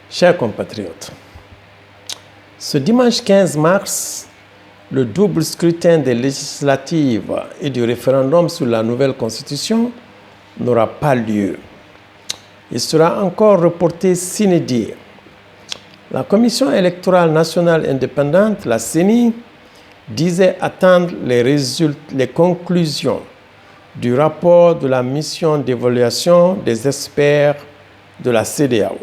Chers compatriotes, ce dimanche 15 mars, le double scrutin des législatives et du référendum sur la nouvelle constitution n'aura pas lieu. Il sera encore reporté sine die. La Commission électorale nationale indépendante, la CENI, disait attendre les conclusions du rapport de la mission d'évaluation des experts de la CEDEAO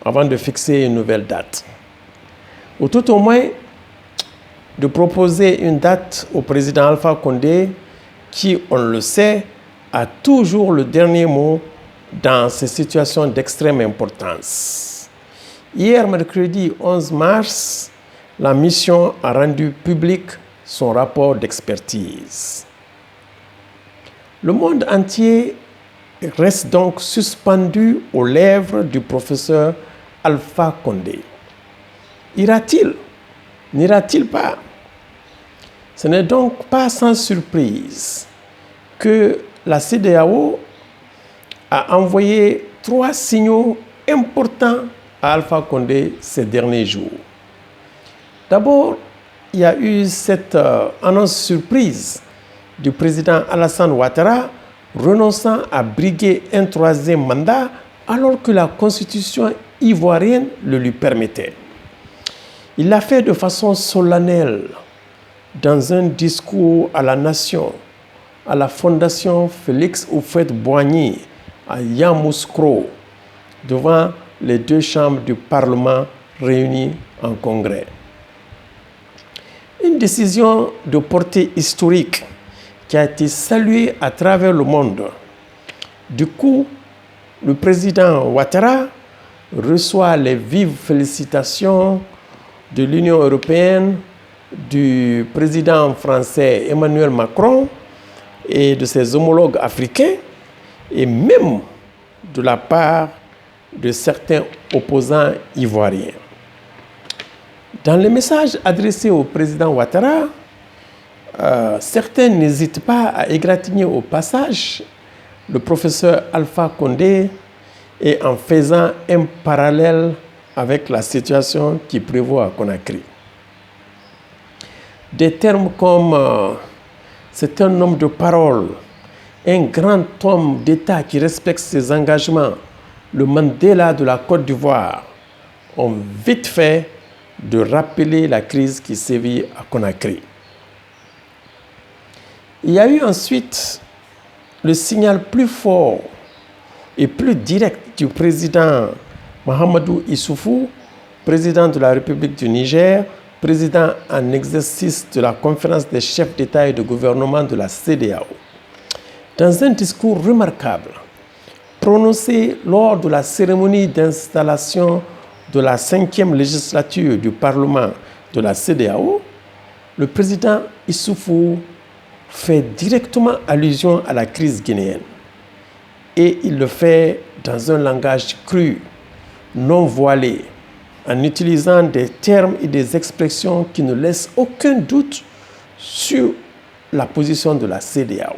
avant de fixer une nouvelle date. Ou tout au moins, de proposer une date au président Alpha Condé qui, on le sait, a toujours le dernier mot dans ces situations d'extrême importance. Hier, mercredi 11 mars, la mission a rendu public son rapport d'expertise. Le monde entier reste donc suspendu aux lèvres du professeur Alpha Condé. Ira-t-il? N'ira-t-il pas? Ce n'est donc pas sans surprise que la CEDEAO a envoyé 3 signaux importants à Alpha Condé ces derniers jours. D'abord, il y a eu cette annonce surprise du président Alassane Ouattara renonçant à briguer un 3e mandat alors que la constitution ivoirienne le lui permettait. Il l'a fait de façon solennelle dans un discours à la nation, à la fondation Félix Houphouët-Boigny, à Yamoussoukro, devant les 2 chambres du Parlement réunies en congrès. Une décision de portée historique qui a été saluée à travers le monde. Du coup, le président Ouattara reçoit les vives félicitations de l'Union européenne, du président français Emmanuel Macron et de ses homologues africains, et même de la part de certains opposants ivoiriens. Dans les messages adressés au président Ouattara, certains n'hésitent pas à égratigner au passage le professeur Alpha Condé et en faisant un parallèle avec la situation qui prévaut à Conakry. Des termes comme c'est un homme de parole, un grand homme d'État qui respecte ses engagements, le Mandela de la Côte d'Ivoire, ont vite fait de rappeler la crise qui sévit à Conakry. Il y a eu ensuite le signal plus fort et plus direct du président Mahamadou Issoufou, président de la République du Niger, président en exercice de la conférence des chefs d'État et de gouvernement de la CEDEAO. Dans un discours remarquable, prononcé lors de la cérémonie d'installation de la 5e législature du Parlement de la CEDEAO, le président Issoufou fait directement allusion à la crise guinéenne. Et il le fait dans un langage cru, non voilé, en utilisant des termes et des expressions qui ne laissent aucun doute sur la position de la CEDEAO.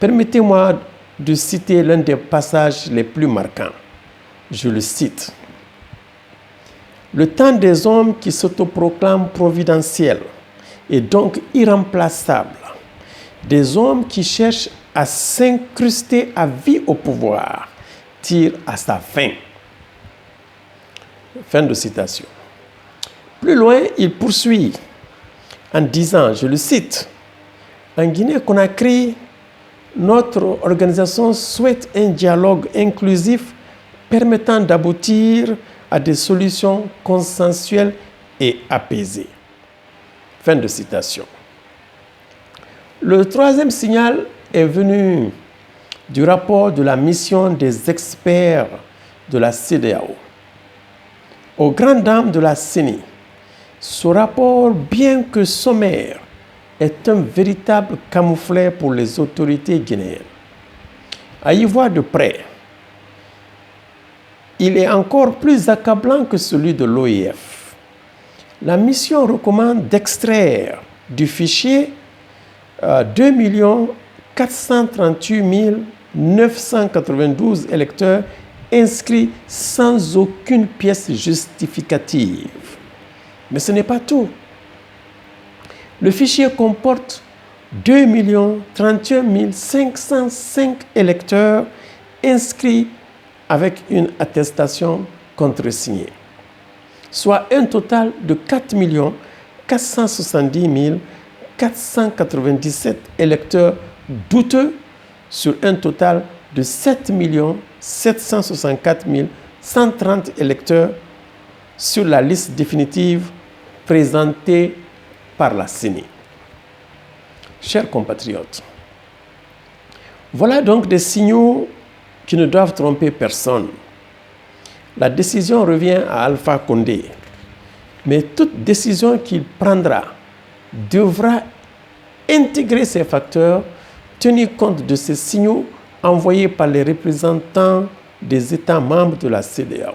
Permettez-moi de citer l'un des passages les plus marquants. Je le cite. « Le temps des hommes qui s'autoproclament providentiels et donc irremplaçables, des hommes qui cherchent à s'incruster à vie au pouvoir, tire à sa fin. » Fin de citation. Plus loin, il poursuit en disant, je le cite, « En Guinée-Conakry, notre organisation souhaite un dialogue inclusif permettant d'aboutir à des solutions consensuelles et apaisées. » Fin de citation. Le 3e signal est venu du rapport de la mission des experts de la CEDEAO. Aux grandes dames de la CENI, ce rapport, bien que sommaire, est un véritable camouflet pour les autorités guinéennes. À y voir de près, il est encore plus accablant que celui de l'OIF. La mission recommande d'extraire du fichier 2 438 992 électeurs inscrit sans aucune pièce justificative. Mais ce n'est pas tout. Le fichier comporte 2 031 505 électeurs inscrits avec une attestation contresignée, soit un total de 4 470 497 électeurs douteux sur un total de 7 764 130 électeurs sur la liste définitive présentée par la CENI. Chers compatriotes, voilà donc des signaux qui ne doivent tromper personne. La décision revient à Alpha Condé, mais toute décision qu'il prendra devra intégrer ces facteurs, tenir compte de ces signaux envoyés par les représentants des États membres de la CEDEAO.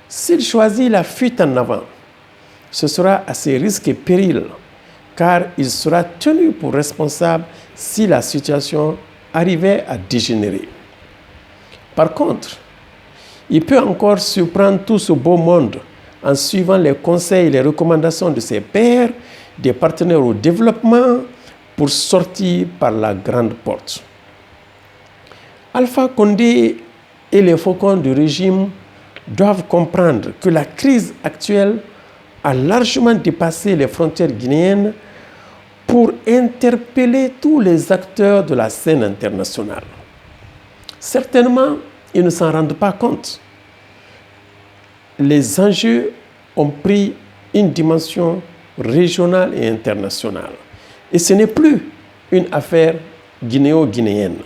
S'il choisit la fuite en avant, ce sera à ses risques et périls, car il sera tenu pour responsable si la situation arrivait à dégénérer. Par contre, il peut encore surprendre tout ce beau monde en suivant les conseils et les recommandations de ses pairs, des partenaires au développement, pour sortir par la grande porte. Alpha Condé et les faucons du régime doivent comprendre que la crise actuelle a largement dépassé les frontières guinéennes pour interpeller tous les acteurs de la scène internationale. Certainement, ils ne s'en rendent pas compte. Les enjeux ont pris une dimension régionale et internationale. Et ce n'est plus une affaire guinéo-guinéenne.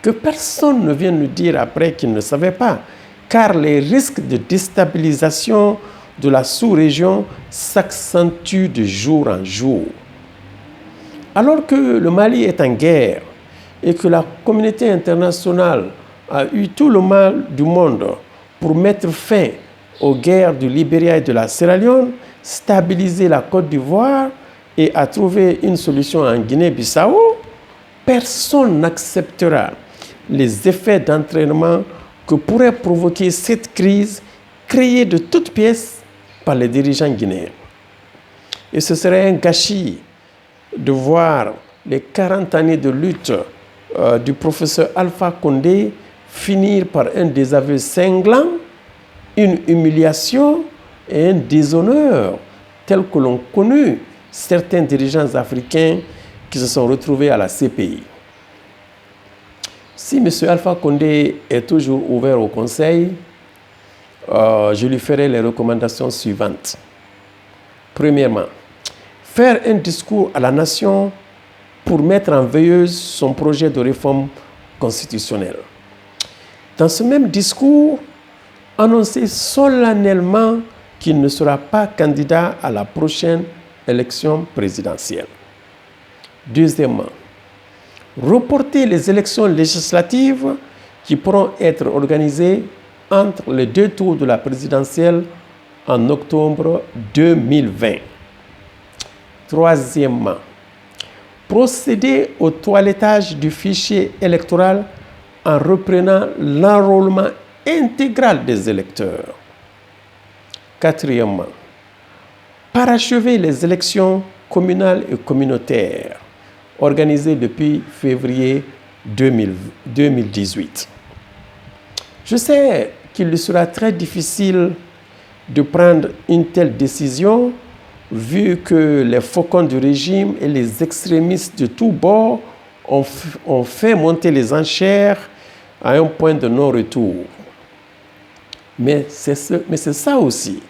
Que personne ne vienne nous dire après qu'il ne savait pas, car les risques de déstabilisation de la sous-région s'accentuent de jour en jour. Alors que le Mali est en guerre et que la communauté internationale a eu tout le mal du monde pour mettre fin aux guerres du Libéria et de la Sierra Leone, stabiliser la Côte d'Ivoire et à trouver une solution en Guinée-Bissau, personne n'acceptera les effets d'entraînement que pourrait provoquer cette crise créée de toutes pièces par les dirigeants guinéens. Et ce serait un gâchis de voir les 40 années de lutte du professeur Alpha Condé finir par un désaveu cinglant, une humiliation et un déshonneur tel que l'ont connu certains dirigeants africains qui se sont retrouvés à la CPI. Si M. Alpha Condé est toujours ouvert au Conseil, je lui ferai les recommandations suivantes. Premièrement, faire un discours à la nation pour mettre en veilleuse son projet de réforme constitutionnelle. Dans ce même discours, annoncer solennellement qu'il ne sera pas candidat à la prochaine élection présidentielle. Deuxièmement, reporter les élections législatives qui pourront être organisées entre les deux tours de la présidentielle en octobre 2020. Troisièmement, procéder au toilettage du fichier électoral en reprenant l'enrôlement intégral des électeurs. Quatrièmement, parachever les élections communales et communautaires organisées depuis février 2018. Je sais qu'il lui sera très difficile de prendre une telle décision vu que les faucons du régime et les extrémistes de tous bords ont fait monter les enchères à un point de non-retour. Mais c'est ça aussi,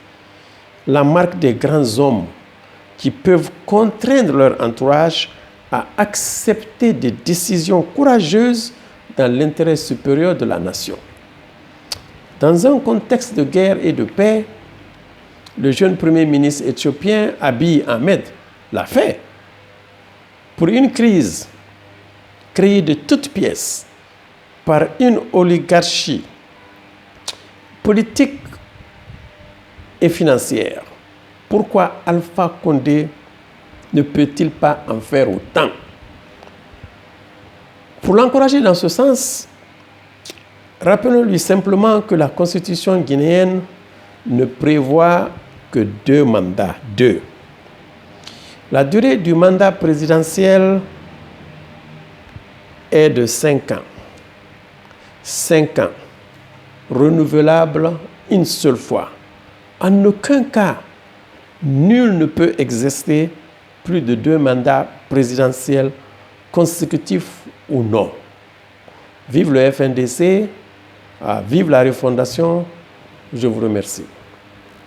la marque des grands hommes qui peuvent contraindre leur entourage à accepter des décisions courageuses dans l'intérêt supérieur de la nation. Dans un contexte de guerre et de paix, le jeune Premier ministre éthiopien Abiy Ahmed l'a fait. Pour une crise créée de toutes pièces par une oligarchie politique et financière, pourquoi Alpha Condé ne peut-il pas en faire autant? Pour l'encourager dans ce sens, Rappelons-lui simplement que la constitution guinéenne ne prévoit que 2 mandats. 2. La durée du mandat présidentiel est de 5 ans. 5 ans, renouvelable une seule fois. En aucun cas, nul ne peut exercer plus de 2 mandats présidentiels consécutifs ou non. Vive le FNDC, vive la refondation, je vous remercie.